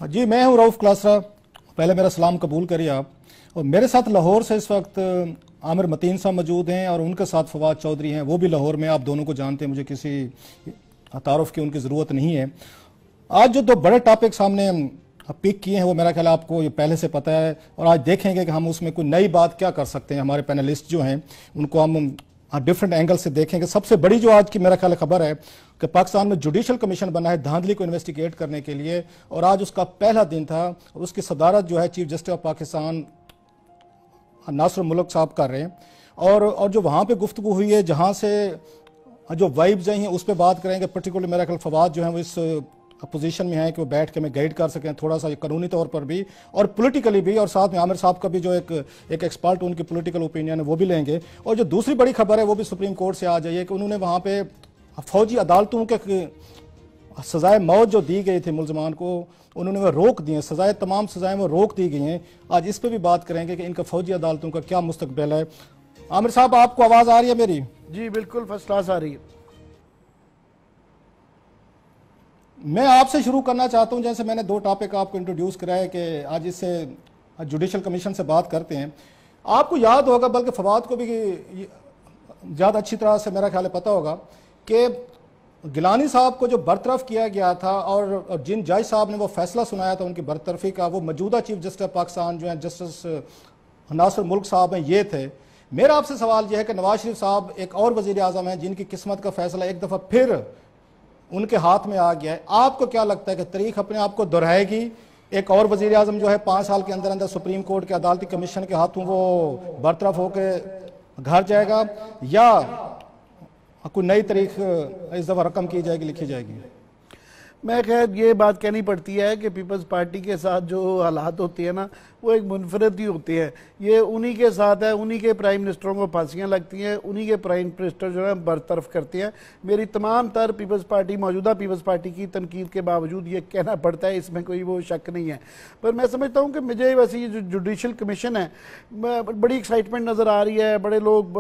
जी, मैं हूँ रऊफ क्लासरा। पहले मेरा सलाम कबूल करिए आप। और मेरे साथ लाहौर से इस वक्त आमिर मतीन साहब मौजूद हैं और उनके साथ फवाद चौधरी हैं, वो भी लाहौर में। आप दोनों को जानते हैं, मुझे किसी तारुफ की उनकी ज़रूरत नहीं है। आज जो दो बड़े टॉपिक सामने पिक किए हैं वो मेरा ख्याल आपको ये पहले से पता है, और आज देखेंगे कि हम उसमें कोई नई बात क्या कर सकते हैं। हमारे पैनलिस्ट जो हैं उनको हम डिफरेंट एंगल से देखेंगे। सबसे बड़ी जो आज की मेरा ख्याल खबर है कि पाकिस्तान में जुडिशल कमीशन बना है धांधली को इन्वेस्टिगेट करने के लिए, और आज उसका पहला दिन था और उसकी सदारत जो है chief justice of Pakistan Nasir Mulk साहब कर रहे हैं। और जो वहाँ पे गुफ्तगू हुई है, जहाँ से जो वाइब्स आई हैं उस पर बात करेंगे। पर्टिकुलरली मेरा ख्याल फवाद जो है वो इस पोजीशन में है कि वो बैठ के हमें गाइड कर सकें थोड़ा सा कानूनी तौर पर भी और पॉलिटिकली भी, और साथ में आमिर साहब का भी जो एक एक्सपर्ट उनकी पॉलिटिकल ओपिनियन है वो भी लेंगे। और जो दूसरी बड़ी खबर है वो भी सुप्रीम कोर्ट से आ जाइए कि उन्होंने वहाँ पे फौजी अदालतों के सजाए मौत जो दी गई थी मुलजमान को, उन्होंने वो रोक दिए। सजाएं, तमाम सजाएं वो रोक दी गई हैं। आज इस पर भी बात करेंगे कि इनका फौजी अदालतों का क्या मुस्तकबिल है। आमिर साहब, आपको आवाज़ आ रही है मेरी? जी बिल्कुल, फर्स्ट क्लास आ रही है। मैं आपसे शुरू करना चाहता हूं, जैसे मैंने दो टॉपिक आपको इंट्रोड्यूस कराया कि आज इससे जुडिशल कमीशन से बात करते हैं। आपको याद होगा, बल्कि फवाद को भी ज़्यादा अच्छी तरह से मेरा ख्याल है पता होगा कि गिलानी साहब को जो बरतरफ किया गया था और जिन जज साहब ने वो फैसला सुनाया था उनकी बरतरफी का, वो मौजूदा चीफ जस्टिस ऑफ पाकिस्तान जो है जस्टिस नासिर मुल्क साहब हैं, ये थे। मेरा आपसे सवाल यह है कि नवाज शरीफ साहब एक और वजीर आजम हैं जिनकी किस्मत का फैसला एक दफ़ा फिर उनके हाथ में आ गया है। आपको क्या लगता है कि तारीख अपने आप को दोहराएगी? एक और वजीर आजम जो है 5 साल के अंदर अंदर सुप्रीम कोर्ट के अदालती कमीशन के हाथों वो बरतरफ होकर घर जाएगा, या कोई नई तारीख इस दफ़ा रकम की जाएगी, लिखी जाएगी? मैं खैर ये बात कहनी पड़ती है कि पीपल्स पार्टी के साथ जो हालात होती है ना, वो एक मुनफरद ही होती है। ये उन्हीं के साथ है, उन्हीं के प्राइम मिनिस्टरों को फांसियाँ लगती हैं, उन्हीं के प्राइम मिनिस्टर जो है बरतरफ करते हैं। मेरी तमाम तर पीपल्स पार्टी, मौजूदा पीपल्स पार्टी की तनकीद के बावजूद ये कहना पड़ता है, इसमें कोई वो शक नहीं है। पर मैं समझता हूँ कि मुझे वैसे ये जो जुडिशल कमीशन है, बड़ी एक्साइटमेंट नज़र आ रही है, बड़े लोग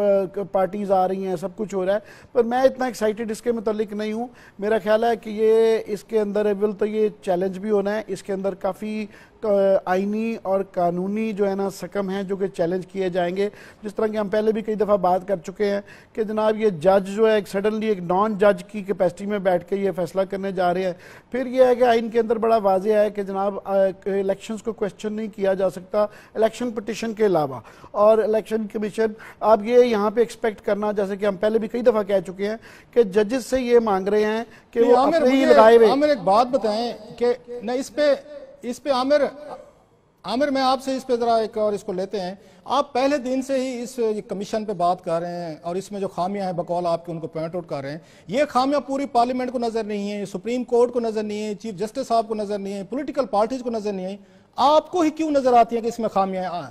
पार्टीज़ आ रही हैं, सब कुछ हो रहा है, पर मैं इतना एक्साइटेड इसके मुतल्लिक नहीं हूँ। मेरा ख्याल है कि ये इसके अंदर एवल तो ये चैलेंज भी होना है, इसके अंदर काफ़ी आईनी और कानूनी जो है ना सकम है जो कि चैलेंज किए जाएंगे। जिस तरह की हम पहले भी कई दफ़ा बात कर चुके हैं कि जनाब ये जज जो है एक सडनली एक नॉन जज की कैपेसिटी में बैठ के ये फैसला करने जा रहे हैं। फिर ये है कि आइन के अंदर बड़ा वाज़ेह है कि जनाब इलेक्शंस को क्वेश्चन नहीं किया जा सकता इलेक्शन पिटिशन के अलावा। और इलेक्शन कमीशन आप ये यहाँ पे एक्सपेक्ट करना, जैसे कि हम पहले भी कई दफ़ा कह चुके हैं कि जजेस से ये मांग रहे हैं कि वो अपने ही लगाए हुए। आमिर एक बात बताएं कि न इस पे आमिर मैं आपसे इस पे जरा एक और इसको लेते हैं। आप पहले दिन से ही इस कमीशन पे बात कर रहे हैं और इसमें जो खामियां हैं बकौल आपके उनको पॉइंट आउट कर रहे हैं। ये खामियां पूरी पार्लियामेंट को नजर नहीं है, सुप्रीम कोर्ट को नजर नहीं है, चीफ जस्टिस साहब को नजर नहीं है, पॉलिटिकल पार्टीज को नजर नहीं है। आपको ही क्यों नजर आती है कि इसमें खामियां?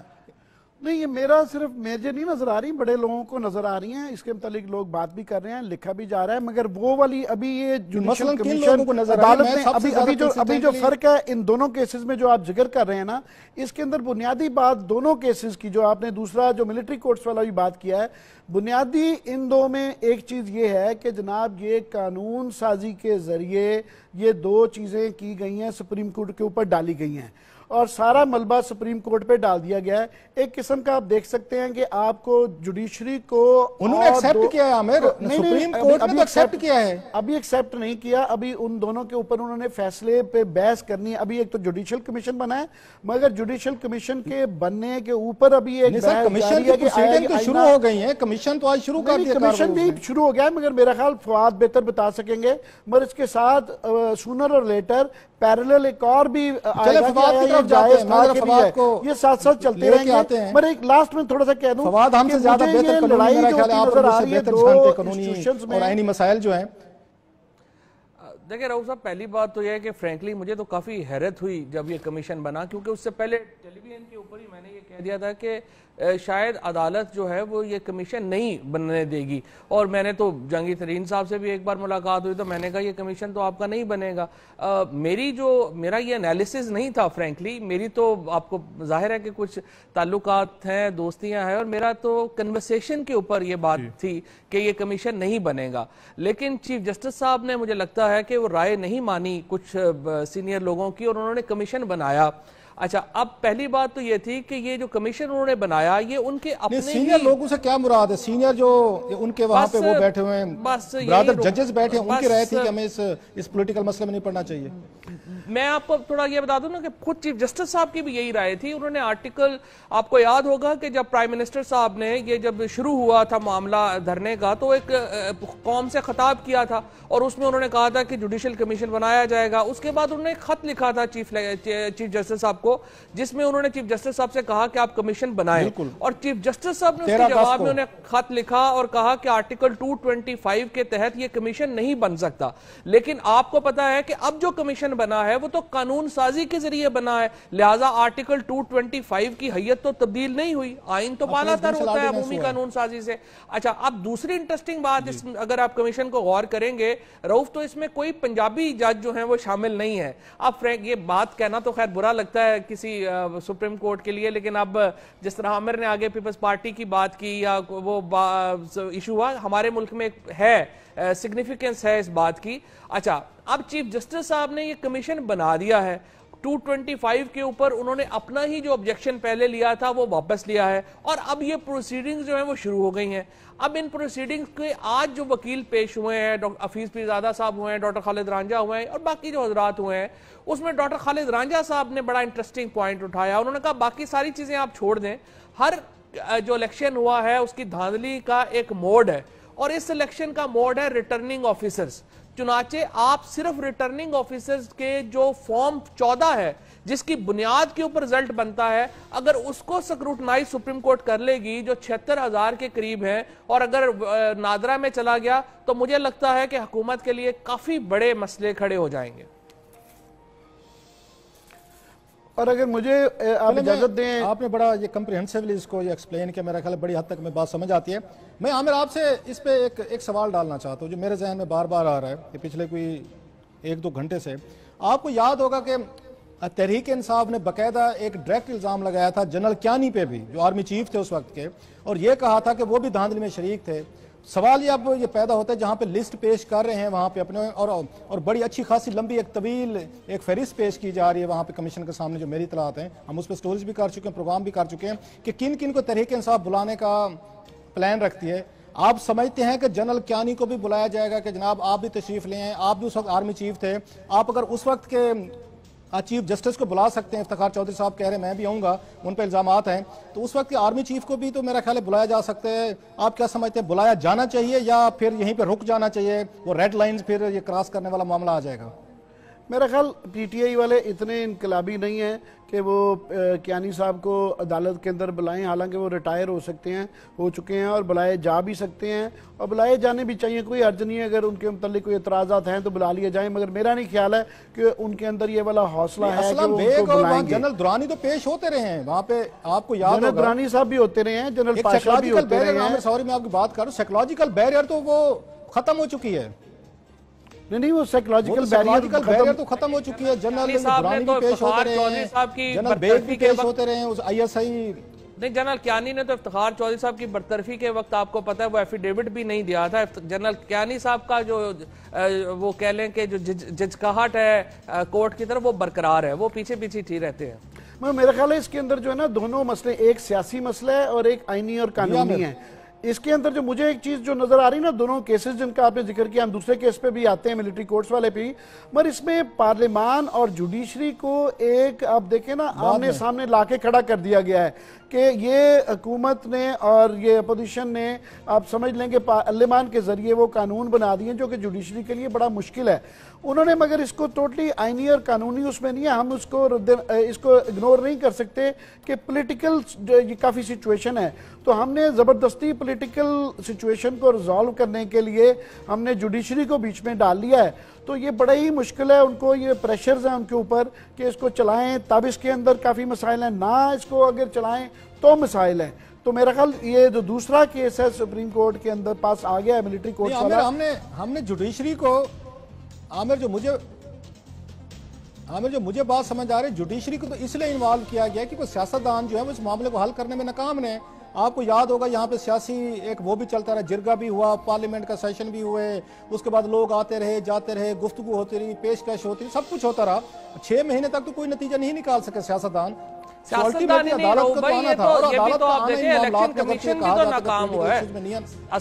नहीं, ये मेरा सिर्फ मुझे नहीं नजर आ रही, बड़े लोगों को नजर आ रही हैं। इसके मुतालिक लोग बात भी कर रहे हैं, लिखा भी जा रहा है। मगर वो वाली अभी ये जुडिशल कमीशन अदालत में अभी जो फर्क है इन दोनों केसेस में जो आप जिक्र कर रहे हैं ना, इसके अंदर बुनियादी बात दोनों केसेस की, जो आपने दूसरा जो मिलिट्री कोर्ट्स वाला भी बात किया है, बुनियादी इन दो में एक चीज ये है कि जनाब ये कानून साजी के जरिए ये दो चीजें की गई हैं, सुप्रीम कोर्ट के ऊपर डाली गई हैं और सारा मलबा सुप्रीम कोर्ट पे डाल दिया गया है। एक किस्म का आप देख सकते हैं कि आपको जुडिशरी को उन्होंने एक्सेप्ट किया है आमिर, सुप्रीम कोर्ट ने एक्सेप्ट किया है। अभी एक्सेप्ट नहीं किया, अभी उन दोनों के ऊपर उन्होंने फैसले पे बहस करनी है। अभी एक तो जुडिशियल कमीशन बना है, मगर जुडिशियल कमीशन के बनने के ऊपर अभी एक कमीशन की शुरू हो गई है। कमीशन तो आज शुरू कर दिया, कमीशन भी शुरू हो गया है, मगर मेरा ख्याल फवाद बेहतर बता सकेंगे। मगर इसके साथ सूनर और लेटर पैरेलल एक और भी ये साथ साथ चलते रहेंगे। मगर एक लास्ट में थोड़ा सा कह दूं, फवाद हमसे ज्यादा बेहतर लड़ाई नजर आ रही है कानूनी और आईनी मसाइल जो हैं। देखिए राउफ साहब, पहली बात तो यह है कि फ्रैंकली मुझे तो काफ़ी हैरत हुई जब ये कमीशन बना, क्योंकि उससे पहले टेलीविजन के ऊपर ही मैंने ये कह दिया था कि शायद अदालत जो है वो ये कमीशन नहीं बनने देगी। और मैंने तो जहांगीर तरीन साहब से भी एक बार मुलाकात हुई तो मैंने कहा ये कमीशन तो आपका नहीं बनेगा। मेरा ये एनालिसिस नहीं था फ्रेंकली, मेरी तो आपको जाहिर है कि कुछ ताल्लुकात हैं, दोस्तियां हैं, और मेरा तो कन्वर्सेशन के ऊपर ये बात थी कि ये कमीशन नहीं बनेगा। लेकिन चीफ जस्टिस साहब ने मुझे लगता है कि वो राय नहीं मानी कुछ सीनियर लोगों की और उन्होंने कमीशन बनाया। अच्छा, अब पहली बात तो ये थी कि ये जो कमीशन उन्होंने बनाया ये उनके अपने सीनियर लोगों से क्या मुराद है? सीनियर जो उनके वहां पे वो बैठे हुए हैं, बस ब्रदर जजेस बैठे हैं, उनकी राय थी कि हमें इस पॉलिटिकल मसले में नहीं पड़ना चाहिए। मैं आपको थोड़ा ये बता दूं ना कि खुद चीफ जस्टिस साहब की भी यही राय थी। उन्होंने आर्टिकल, आपको याद होगा कि जब प्राइम मिनिस्टर साहब ने ये जब शुरू हुआ था मामला धरने का, तो एक कौम से खिताब किया था और उसमें उन्होंने कहा था कि जुडिशियल कमीशन बनाया जाएगा। उसके बाद उन्होंने एक खत लिखा था चीफ जस्टिस साहब को, जिसमें उन्होंने चीफ जस्टिस साहब से कहा कि आप कमीशन बनाएं, और चीफ जस्टिस साहब ने उसके जवाब में उन्हें खत लिखा और कहा कि आर्टिकल 225 के तहत ये कमीशन नहीं बन सकता। लेकिन आपको पता है कि अब जो कमीशन बना है वो तो कानून साजी के जरिए बना है, लिहाजा आर्टिकल 225 की हैयत तो तब्दील नहीं हुई, आइन तो पालातर होता है अमूमी कानून साजी से। अच्छा, अब दूसरी इंटरेस्टिंग बात, अगर आप कमीशन को गौर करेंगे रऊफ, तो इसमें कोई पंजाबी जज जो है वो शामिल नहीं है। अब फ्रैंक ये बात कहना तो खैर बुरा लगता है किसी सुप्रीम कोर्ट के लिए, लेकिन अब जिस तरह आमिर ने आगे पीपल्स पार्टी की बात की या वो इशू हुआ, हमारे मुल्क में है सिग्निफिकेंस है इस बात की। अच्छा, अब चीफ जस्टिस साहब ने ये कमीशन बना दिया है, 225 के ऊपर उन्होंने अपना ही जो ऑब्जेक्शन पहले लिया था वो वापस लिया है, और अब ये प्रोसीडिंग्स जो है वो शुरू हो गई हैं। अब इन प्रोसीडिंग्स के आज जो वकील पेश हुए हैं, डॉक्टर हफीज पीरजादा साहब हुए हैं, डॉक्टर खालिद रांझा हुए हैं और बाकी जो हजरात हुए हैं, उसमें डॉक्टर खालिद रांझा साहब ने बड़ा इंटरेस्टिंग पॉइंट उठाया। उन्होंने कहा बाकी सारी चीजें आप छोड़ दें, हर जो इलेक्शन हुआ है उसकी धांधली का एक मोड है, और इस इलेक्शन का मोड है रिटर्निंग ऑफिसर्स। चुनाचे आप सिर्फ रिटर्निंग ऑफिसर्स के जो फॉर्म 14 है जिसकी बुनियाद के ऊपर रिजल्ट बनता है, अगर उसको स्क्रूटनाइज सुप्रीम कोर्ट कर लेगी जो 76,000 के करीब है, और अगर नादरा में चला गया तो मुझे लगता है कि हुकूमत के लिए काफी बड़े मसले खड़े हो जाएंगे। और अगर मुझे आप इजाजत दें, आपने बड़ा ये कम्प्रिहेंसिवली इसको ये एक्सप्लेन किया, मेरा ख्याल है बड़ी हद तक में बात समझ आती है। मैं आमिर आपसे इस पे एक सवाल डालना चाहता हूँ जो मेरे जहन में बार बार आ रहा है कि पिछले कोई 1-2 घंटे से। आपको याद होगा कि तहरीक इंसाफ ने बाकायदा एक डायरेक्ट इल्जाम लगाया था जनरल क्यानी पे भी, जो आर्मी चीफ थे उस वक्त के, और ये कहा था कि वो भी धांधली में शरीक थे। सवाल ये अब ये पैदा होता है जहां पे लिस्ट पेश कर रहे हैं वहां पे अपने, और बड़ी अच्छी खासी लंबी एक तवील एक फहरिस्त पेश की जा रही है वहां पे कमीशन के सामने, जो मेरी इतलात हैं, हम उस पर स्टोरीज भी कर चुके हैं, प्रोग्राम भी कर चुके हैं कि किन किन को तहरीक इंसाफ बुलाने का प्लान रखती है। आप समझते हैं कि जनरल क्यानी को भी बुलाया जाएगा कि जनाब आप भी तशरीफ ले आए, आप भी उस वक्त आर्मी चीफ थे, आप अगर उस वक्त के चीफ जस्टिस को बुला सकते हैं, इफ्तिखार चौधरी साहब कह रहे हैं मैं भी आऊंगा, उन पर इल्जामात हैं, तो उस वक्त के आर्मी चीफ को भी तो मेरा ख्याल है बुलाया जा सकता है। आप क्या समझते हैं, बुलाया जाना चाहिए या फिर यहीं पे रुक जाना चाहिए, वो रेड लाइंस फिर ये क्रॉस करने वाला मामला आ जाएगा? मेरा ख्याल पीटीआई वाले इतने इनकलाबी नहीं हैं कि वो क्यानी साहब को अदालत के अंदर बुलाएं, हालांकि वो रिटायर हो सकते हैं, हो चुके हैं, और बुलाए जा भी सकते हैं और बुलाए जाने भी चाहिए, कोई हर्ज नहीं है। अगर उनके मतलब कोई एतराज़ात हैं तो बुला लिए जाएं, मगर मेरा नहीं ख्याल है कि उनके अंदर ये वाला हौसला है कि वो उनको बुलाएंगे। जनरल दुरानी तो पेश होते रहे हैं वहाँ पे, आपको याद होगा, जनरल दुरानी साहब भी होते रहे हैं, जनरल पाशा भी होते रहे हैं। सॉरी मैं आपकी बात कर रहा हूँ, साइकोलॉजिकल बैरियर तो वो खत्म हो चुकी है। नहीं, वो साइकोलॉजिकल बैरियर तो खत्म हो चुकी है। जनरल दुरानी भी पेश होते रहे हैं, जनरल बेग भी पेश होते रहे हैं, उस आईएसआई नहीं, जनरल क्यानी ने तो इफ्तिखार चौधरी साहब की बरतरफी के वक्त आपको पता है वो एफिडेविट भी नहीं दिया था। जनरल क्यानी साहब का जो वो कह लें कि जो जजकाहट है कोर्ट की तरफ वो बरकरार है, वो पीछे पीछे ही रहते हैं। मेरा ख्याल है इसके अंदर जो है ना दोनों मसले, एक सियासी मसला है और एक आईनी और कानूनी है। इसके अंदर जो मुझे एक चीज जो नजर आ रही ना, दोनों केसेस जिनका आपने जिक्र किया, हम दूसरे केस पे भी आते हैं, मिलिट्री कोर्ट्स वाले पे, मगर इसमें पार्लियामान और जुडिशरी को एक आप देखें ना आमने सामने लाके खड़ा कर दिया गया है कि ये हुकूमत ने और ये अपोजिशन ने, आप समझ लें कि पार्लियामान के जरिए वो कानून बना दिए जो कि जुडिशरी के लिए बड़ा मुश्किल है उन्होंने, मगर इसको टोटली आईनी और कानूनी उसमें नहीं है। हम इसको इग्नोर नहीं कर सकते कि पॉलिटिकल ये काफ़ी सिचुएशन है, तो हमने ज़बरदस्ती पॉलिटिकल सिचुएशन को रिजॉल्व करने के लिए हमने जुडिशरी को बीच में डाल लिया है। तो ये बड़ा ही मुश्किल है, उनको ये प्रेशर्स हैं उनके ऊपर कि इसको चलाएं, तब इसके अंदर काफ़ी मसाइल हैं, ना इसको अगर चलाएं तो मिसाइल है। तो मेरा ख्याल ये जो दूसरा केस है सुप्रीम कोर्ट के अंदर पास आ गया है, मिलिट्री कोर्ट वाला, हमने जुडिशरी को आमिर जो मुझे बात समझ आ रही है, जुडिशरी को तो इसलिए इन्वॉल्व किया गया कि कोई सियासतदान जो है वो इस मामले को हल करने में नाकाम ने। आपको याद होगा यहाँ पे सियासी एक वो भी चलता रहा, जिरगा भी हुआ, पार्लियामेंट का सेशन भी हुए, उसके बाद लोग आते रहे जाते रहे, गुफ्तगू होती रही, पेशकश होती रही, सब कुछ होता रहा। 6 महीने तक तो कोई नतीजा नहीं निकाल सके सियासतदान। सियासतदानी नहीं रहो भाई, ये भी तो आप देखिए इलेक्शन कमीशन भी तो नाकाम हुआ है।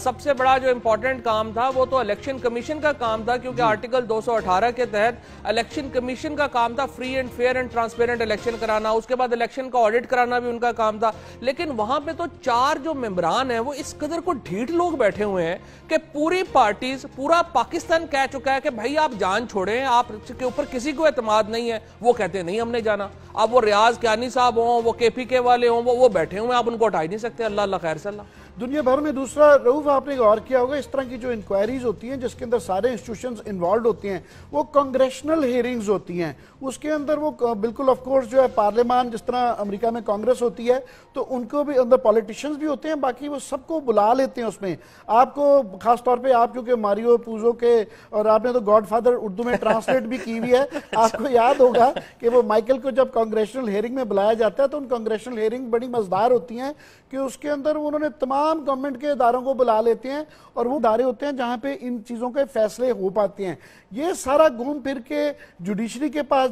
सबसे बड़ा जो इंपॉर्टेंट काम था वो तो इलेक्शन कमीशन का काम था, क्योंकि आर्टिकल 218 के तहत इलेक्शन कमीशन का काम था free and fair and transparent election कराना, उसके बाद इलेक्शन का ऑडिट कराना भी उनका काम था। लेकिन वहां पे तो 4 जो मेंबरान हैं वो इस कदर को ढीठ लोग बैठे हुए हैं कि पूरी पार्टीज, पूरा पाकिस्तान कह चुका है कि भाई आप जान छोड़ें, आपके ऊपर किसी को एतमाद नहीं है। वो कहते हैं नहीं हमने जाना। अब वो रियाज क्यानी साहब हो, वो केपीके वाले हों, वो बैठे हुए, आप उनको हटा ही नहीं सकते। अल्लाह अल्लाह खैर से अल्लाह। दुनिया भर में दूसरा रऊफ आपने गौर किया होगा, इस तरह की जो इंक्वायरीज होती हैं जिसके अंदर सारे इंस्टीट्यूशंस इन्वॉल्व होती हैं, वो कांग्रेशनल हियरिंग्स होती हैं। उसके अंदर वो बिल्कुल ऑफ कोर्स जो है पार्लियामान, जिस तरह अमेरिका में कांग्रेस होती है तो उनको भी अंदर पॉलिटिशियंस भी होते हैं, बाकी वो सबको बुला लेते हैं उसमें। आपको खासतौर पे आप क्योंकि मारियो पूजो के और आपने तो गॉडफादर उर्दू में ट्रांसलेट भी की हुई है, आपको याद होगा कि वो माइकल को जब कांग्रेशनल हियरिंग में बुलाया जाता है तो उन कांग्रेशनल हियरिंग बड़ी मजेदार होती हैं कि उसके अंदर उन्होंने तमाम गवर्नमेंट के इदारों को बुला लेते हैं और वो इदारे होते हैं जहां पे इन चीजों के फैसले हो पाते हैं। ये सारा घूम फिर के जुडिशरी के पास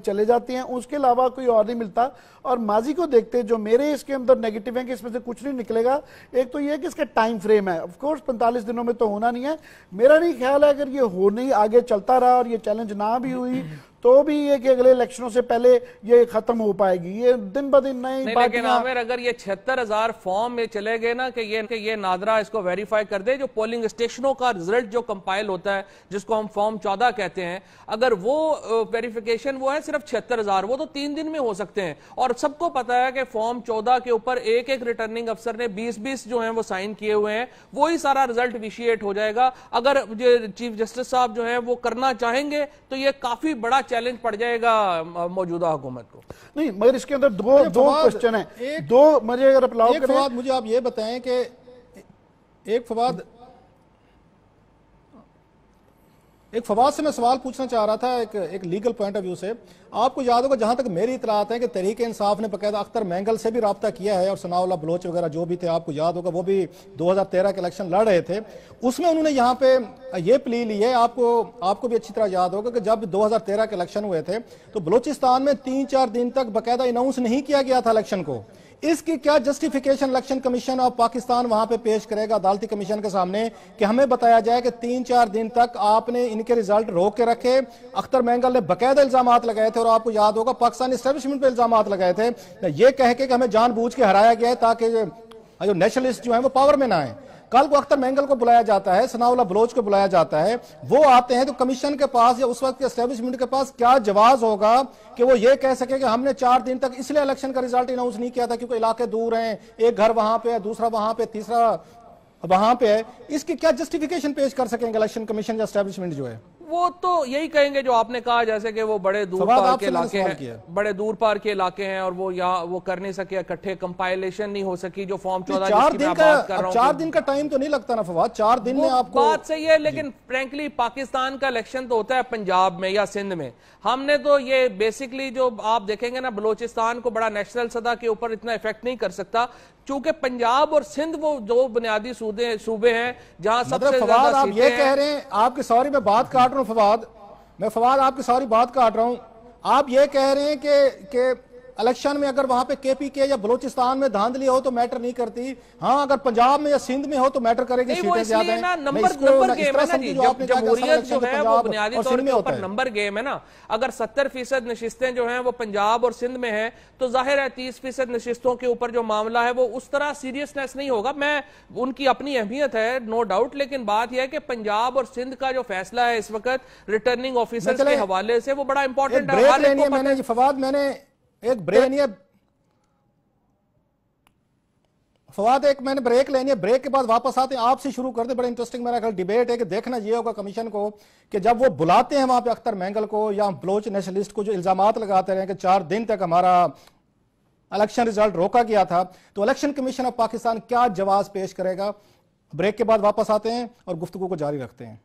चले जाते हैं, उसके अलावा कोई और नहीं मिलता। और माजी को देखते जो मेरे इसके अंदर नेगेटिव है कि इसमें से कुछ नहीं निकलेगा, एक तो ये कि इसका टाइम फ्रेम है, ऑफ कोर्स 45 दिनों में तो होना नहीं है। मेरा नहीं ख्याल है अगर ये हो नहीं आगे चलता रहा और ये चैलेंज ना भी हुई तो भी ये कि अगले इलेक्शनों से पहले ये खत्म हो पाएगी। ये दिन ब दिन नई लेकिन आमिर अगर ये 76,000 फॉर्म में चले गए ना कि ये नादरा इसको वेरीफाई कर दे, जो पोलिंग स्टेशनों का रिजल्ट जो कंपाइल होता है जिसको हम फॉर्म 14 कहते हैं, अगर वो वेरिफिकेशन वो है सिर्फ 76,000, वो तो 3 दिन में हो सकते हैं। और सबको पता है कि फॉर्म 14 के ऊपर एक रिटर्निंग अफसर ने 20-20 जो है वो साइन किए हुए हैं, वो ही सारा रिजल्ट विशिएट हो जाएगा। अगर चीफ जस्टिस साहब जो है वो करना चाहेंगे तो ये काफी बड़ा चैलेंज पड़ जाएगा मौजूदा हुकूमत को। नहीं, मगर इसके अंदर दो क्वेश्चन है, दो मुझे अगर अप्लाई करें। फवाद मुझे आप ये बताएं कि एक फवाद से मैं सवाल पूछना चाह रहा था एक लीगल पॉइंट ऑफ व्यू से। आपको याद होगा, जहां तक मेरी इतलात है कि तहरीक इंसाफ ने बकायदा अख्तर मैंगल से भी राब्ता किया है और सनाउल्लाह बलोच वगैरह जो भी थे, आपको याद होगा वो भी 2013 के इलेक्शन लड़ रहे थे। उसमें उन्होंने यहाँ पे ये प्ली ली है, आपको भी अच्छी तरह याद होगा कि जब 2013 के इलेक्शन हुए थे तो बलोचिस्तान में 3-4 दिन तक बकायदा अनाउंस नहीं किया गया था इलेक्शन को। इसकी क्या justification election commission of Pakistan वहां पे पेश करेगा अदालती कमीशन के सामने कि हमें बताया जाए कि 3-4 दिन तक आपने इनके रिजल्ट रोक के रखे। अख्तर मैंगल ने बकायदा इल्जामात लगाए थे और आपको याद होगा पाकिस्तानी एस्टेब्लिशमेंट पे इल्जामात लगाए थे, ये कह के कि हमें जानबूझ के हराया गया है ताकि जो नेशनलिस्ट जो है वो पावर में ना आए। कल को अख्तर मैंगल को बुलाया जाता है, सनाउल्लाह बलोच को बुलाया जाता है, वो आते हैं तो कमीशन के पास या उस वक्त के एस्टेब्लिशमेंट के पास क्या जवाब होगा कि वो ये कह सके कि हमने 4 दिन तक इसलिए इलेक्शन का रिजल्ट अनाउंस नहीं किया था क्योंकि इलाके दूर हैं, एक घर वहां पे है, दूसरा वहां पे, तीसरा वहां पे है। इसकी क्या जस्टिफिकेशन पेश कर सकेंगे इलेक्शन कमीशन या एस्टेब्लिशमेंट जो है? वो तो यही कहेंगे जो आपने कहा, जैसे कि वो बड़े दूर पार के इलाके हैं, बड़े दूर पार के इलाके हैं और वो यहाँ वो कर नहीं सके, इकट्ठे कंपाइलेशन नहीं हो सकी जो फॉर्म 14 जिसकी मैं बात कर रहा हूँ। 4 दिन का टाइम तो नहीं लगता ना फवाद, 4 दिन में आपको। बात सही है, लेकिन फ्रैंकली पाकिस्तान का इलेक्शन तो होता है पंजाब में या सिंध में। हमने तो ये बेसिकली जो आप देखेंगे ना, बलोचिस्तान को बड़ा नेशनल सतह के ऊपर इतना इफेक्ट नहीं कर सकता, चूंकि पंजाब और सिंध वो दो बुनियादी सूबे हैं जहां सबसे फवाद आप ये कह रहे हैं, आपकी सॉरी मैं बात काट रहा हूं फवाद, मैं फवाद आपकी सारी बात काट रहा हूं। आप ये कह रहे हैं कि इलेक्शन में अगर वहां पे केपीके या बलोचिस्तान में धांधली हो तो मैटर नहीं करती, हाँ अगर पंजाब में या सिंध में हो तो मैटर करेगी, सीटें ज्यादा हैं। नंबर गेम है ना जी, जमहूरियत जो है वो बुनियादी तौर के ऊपर नंबर गेम है ना। अगर 70% नशिस्तें जो हैं वो पंजाब और सिंध में हैं तो जाहिर है 30% नशिस्तों के ऊपर जो मामला है वो उस तरह सीरियसनेस नहीं होगा। मैं उनकी अपनी अहमियत है नो डाउट, लेकिन बात यह है कि पंजाब और सिंध का जो फैसला है इस वक्त रिटर्निंग ऑफिसर्स के हवाले से वो बड़ा इंपॉर्टेंट है। फवाद मैंने एक ब्रेक लेनी है फवाद, एक मैंने ब्रेक लेनी है, ब्रेक के बाद वापस आते हैं, आपसे शुरू करते। बड़ा इंटरेस्टिंग मेरा ख्याल डिबेट है कि देखना ये होगा कमीशन को कि जब वो बुलाते हैं वहां पे अख्तर मैंगल को या बलोच नेशनलिस्ट को जो इल्जामात लगाते रहे कि 4 दिन तक हमारा इलेक्शन रिजल्ट रोका गया था, तो इलेक्शन कमीशन ऑफ पाकिस्तान क्या जवाब पेश करेगा? ब्रेक के बाद वापस आते हैं और गुफ्तगू को जारी रखते हैं।